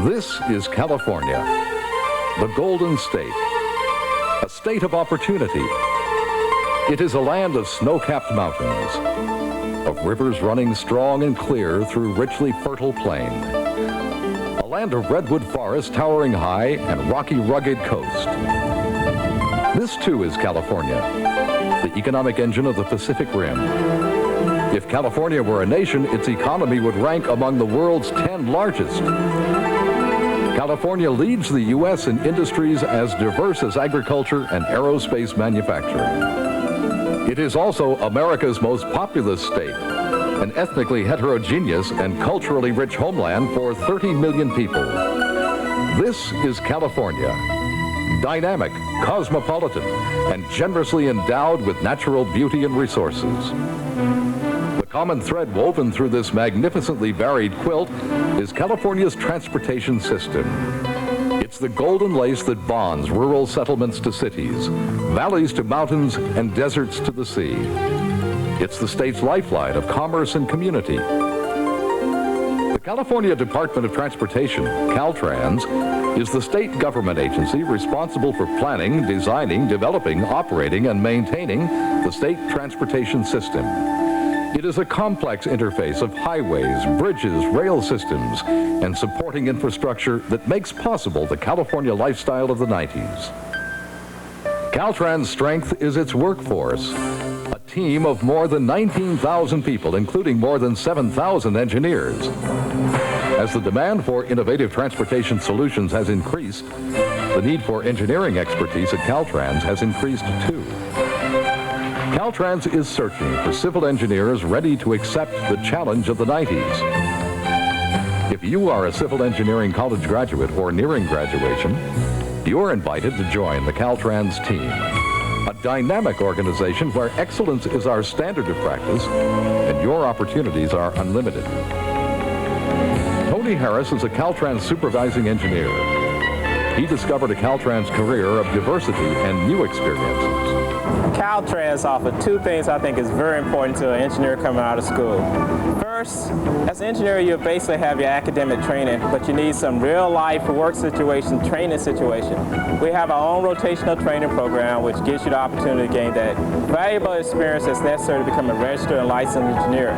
This is California, the Golden State, a state of opportunity. It is a land of snow-capped mountains, of rivers running strong and clear through richly fertile plain, a land of redwood forest towering high and rocky, rugged coast. This, too, is California, the economic engine of the Pacific Rim. If California were a nation, its economy would rank among the world's 10 largest. California leads the U.S. in industries as diverse as agriculture and aerospace manufacturing. It is also America's most populous state, an ethnically heterogeneous and culturally rich homeland for 30 million people. This is California, dynamic, cosmopolitan, and generously endowed with natural beauty and resources. The common thread woven through this magnificently varied quilt is California's transportation system. It's the golden lace that bonds rural settlements to cities, valleys to mountains, and deserts to the sea. It's the state's lifeline of commerce and community. The California Department of Transportation, Caltrans, is the state government agency responsible for planning, designing, developing, operating, and maintaining the state transportation system. It is a complex interface of highways, bridges, rail systems, and supporting infrastructure that makes possible the California lifestyle of the 90s. Caltrans' strength is its workforce, a team of more than 19,000 people, including more than 7,000 engineers. As the demand for innovative transportation solutions has increased, the need for engineering expertise at Caltrans has increased too. Caltrans is searching for civil engineers ready to accept the challenge of the 90s. If you are a civil engineering college graduate or nearing graduation, you're invited to join the Caltrans team, a dynamic organization where excellence is our standard of practice and your opportunities are unlimited. Tony Harris is a Caltrans supervising engineer. He discovered a Caltrans career of diversity and new experiences. Caltrans offers two things I think is very important to an engineer coming out of school. First, as an engineer, you basically have your academic training, but you need some real-life work situation, training situation. We have our own rotational training program, which gives you the opportunity to gain that valuable experience that's necessary to become a registered and licensed engineer.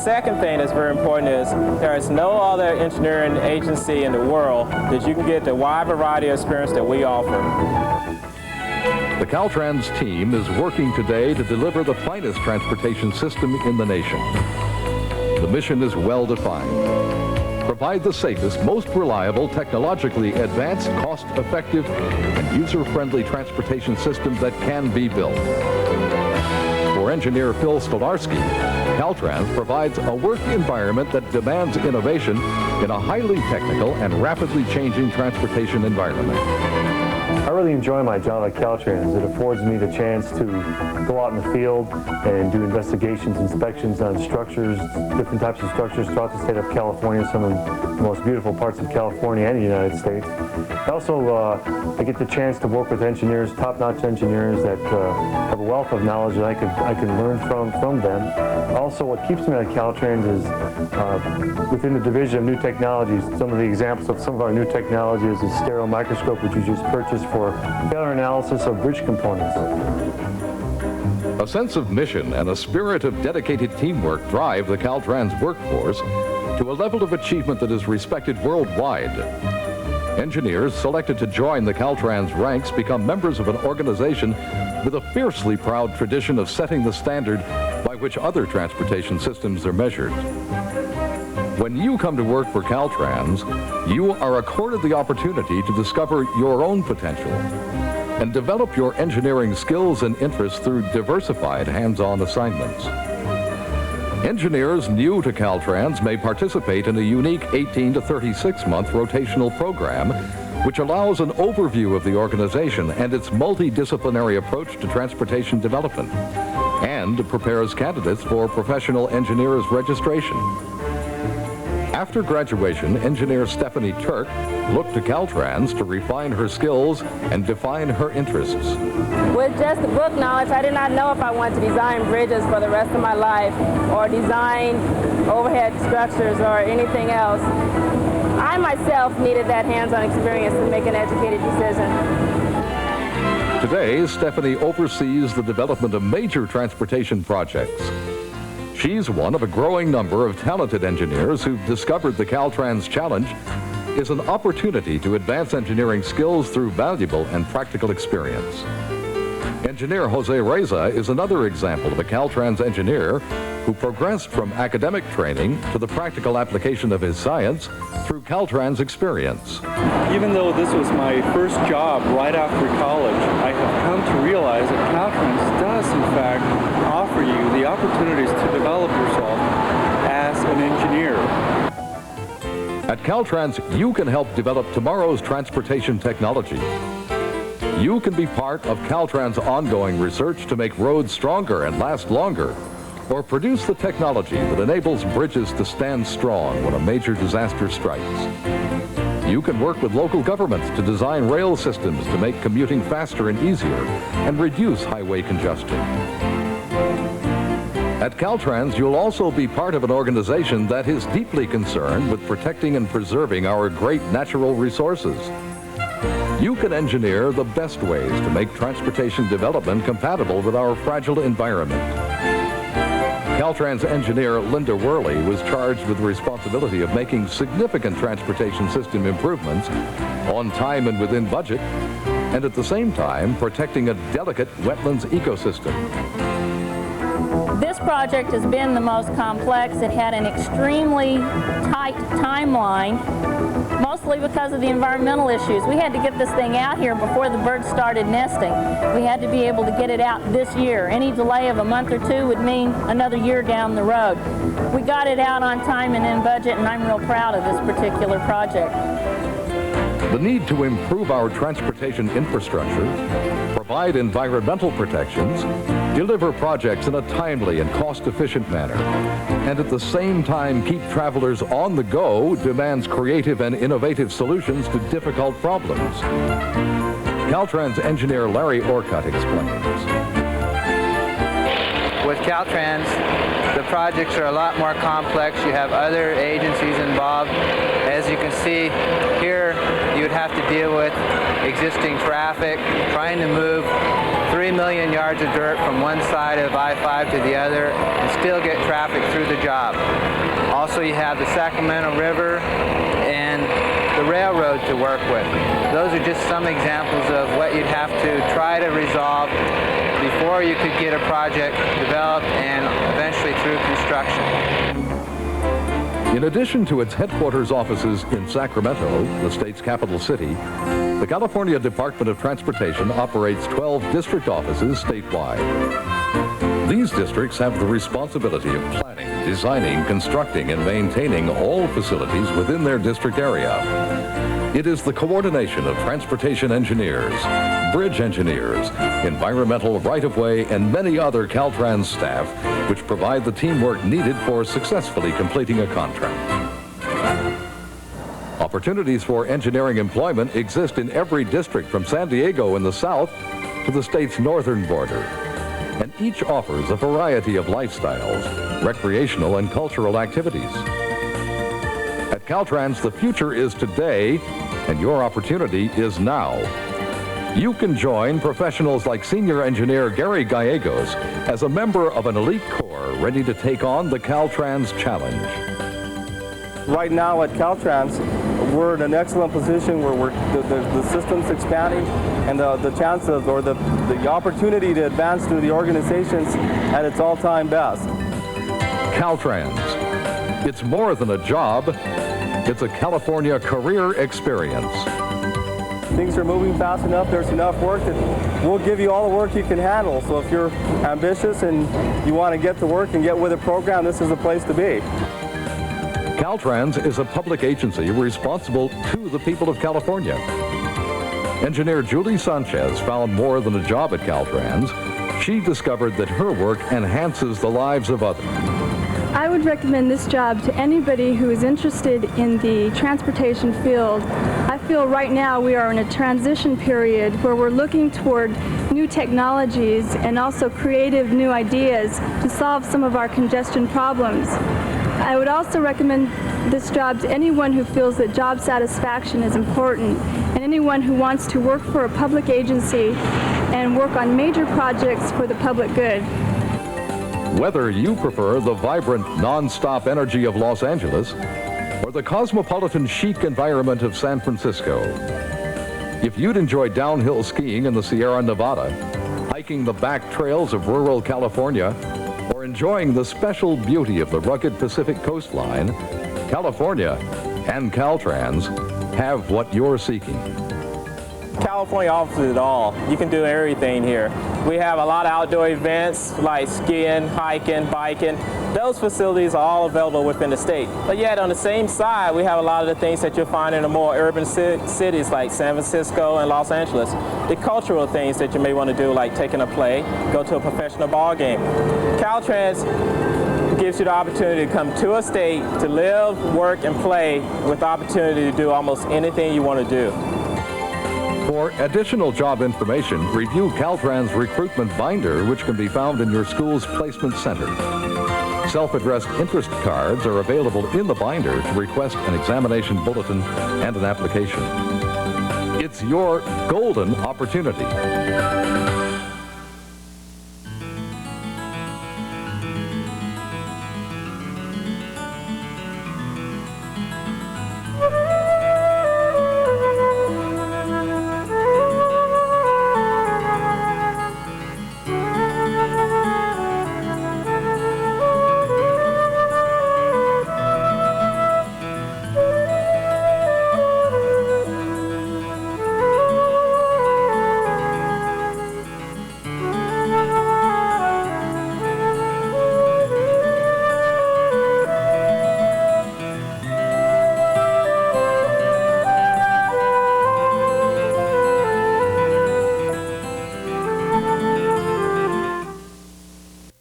Second thing that's very important is there is no other engineering agency in the world that you can get the wide variety of experience that we offer. The Caltrans team is working today to deliver the finest transportation system in the nation. The mission is well defined. Provide the safest, most reliable, technologically advanced, cost-effective, and user-friendly transportation system that can be built. For engineer Phil Stolarski, Caltrans provides a work environment that demands innovation in a highly technical and rapidly changing transportation environment. I really enjoy my job at Caltrans. It affords me the chance to go out in the field and do investigations, inspections on structures, different types of structures throughout the state of California, some of the most beautiful parts of California and the United States. I get the chance to work with engineers, top-notch engineers that have a wealth of knowledge that I can learn from them. Also, what keeps me at Caltrans is within the division of new technologies. Some of the examples of some of our new technology is a stereo microscope, which we just purchased for failure analysis of bridge components. A sense of mission and a spirit of dedicated teamwork drive the Caltrans workforce to a level of achievement that is respected worldwide. Engineers selected to join the Caltrans ranks become members of an organization with a fiercely proud tradition of setting the standard by which other transportation systems are measured. When you come to work for Caltrans, you are accorded the opportunity to discover your own potential and develop your engineering skills and interests through diversified hands-on assignments. Engineers new to Caltrans may participate in a unique 18 to 36-month rotational program which allows an overview of the organization and its multidisciplinary approach to transportation development and prepares candidates for professional engineers registration. After graduation, engineer Stephanie Turk looked to Caltrans to refine her skills and define her interests. With just the book knowledge, I did not know if I wanted to design bridges for the rest of my life or design overhead structures or anything else. I I myself needed that hands-on experience to make an educated decision. Today, Stephanie oversees the development of major transportation projects. She's one of a growing number of talented engineers who've discovered the Caltrans Challenge is an opportunity to advance engineering skills through valuable and practical experience. Engineer Jose Reza is another example of a Caltrans engineer who progressed from academic training to the practical application of his science through Caltrans experience. Even though this was my first job right after college, I have come to realize that Caltrans does in fact offer you the opportunities to develop yourself as an engineer. At Caltrans, you can help develop tomorrow's transportation technology. You can be part of Caltrans' ongoing research to make roads stronger and last longer, or produce the technology that enables bridges to stand strong when a major disaster strikes. You can work with local governments to design rail systems to make commuting faster and easier and reduce highway congestion. At Caltrans, you'll also be part of an organization that is deeply concerned with protecting and preserving our great natural resources. You can engineer the best ways to make transportation development compatible with our fragile environment. Caltrans engineer Linda Worley was charged with the responsibility of making significant transportation system improvements on time and within budget, and at the same time protecting a delicate wetlands ecosystem. This project has been the most complex. It had an extremely tight timeline, mostly because of the environmental issues. We had to get this thing out here before the birds started nesting. We had to be able to get it out this year. Any delay of a month or two would mean another year down the road. We got it out on time and in budget, and I'm real proud of this particular project. The need to improve our transportation infrastructure, provide environmental protections, deliver projects in a timely and cost-efficient manner, and at the same time keep travelers on the go demands creative and innovative solutions to difficult problems. Caltrans engineer Larry Orcutt explains. With Caltrans, the projects are a lot more complex. You have other agencies involved. As you can see here, you would have to deal with existing traffic, trying to move 3 million yards of dirt from one side of I-5 to the other and still get traffic through the job. Also, you have the Sacramento River and the railroad to work with. Those are just some examples of what you'd have to try to resolve before you could get a project developed and eventually through construction. In addition to its headquarters offices in Sacramento, the state's capital city, the California Department of Transportation operates 12 district offices statewide. These districts have the responsibility of planning, designing, constructing, and maintaining all facilities within their district area. It is the coordination of transportation engineers, bridge engineers, environmental right-of-way, and many other Caltrans staff which provide the teamwork needed for successfully completing a contract. Opportunities for engineering employment exist in every district from San Diego in the south to the state's northern border. And each offers a variety of lifestyles, recreational and cultural activities. At Caltrans, the future is today, and your opportunity is now. You can join professionals like senior engineer Gary Gallegos as a member of an elite corps ready to take on the Caltrans Challenge. Right now at Caltrans, we're in an excellent position where the system's expanding, and the chance of, or the opportunity to advance through the organization's at its all-time best. Caltrans. It's more than a job. It's a California career experience. Things are moving fast enough, there's enough work that we'll give you all the work you can handle. So if you're ambitious and you want to get to work and get with a program, this is the place to be. Caltrans is a public agency responsible to the people of California. Engineer Julie Sanchez found more than a job at Caltrans. She discovered that her work enhances the lives of others. I would recommend this job to anybody who is interested in the transportation field. I feel right now we are in a transition period where we're looking toward new technologies and also creative new ideas to solve some of our congestion problems. I would also recommend this job to anyone who feels that job satisfaction is important and anyone who wants to work for a public agency and work on major projects for the public good. Whether you prefer the vibrant, non-stop energy of Los Angeles or the cosmopolitan chic environment of San Francisco, if you'd enjoy downhill skiing in the Sierra Nevada, hiking the back trails of rural California, or enjoying the special beauty of the rugged Pacific coastline, California and Caltrans have what you're seeking. California offers it all. You can do everything here. We have a lot of outdoor events like skiing, hiking, biking. Those facilities are all available within the state. But yet on the same side, we have a lot of the things that you'll find in the more urban cities like San Francisco and Los Angeles. The cultural things that you may want to do, like taking a play, go to a professional ball game. Caltrans gives you the opportunity to come to a state to live, work, and play with the opportunity to do almost anything you want to do. For additional job information, review Caltrans Recruitment Binder, which can be found in your school's placement center. Self-addressed interest cards are available in the binder to request an examination bulletin and an application. It's your golden opportunity.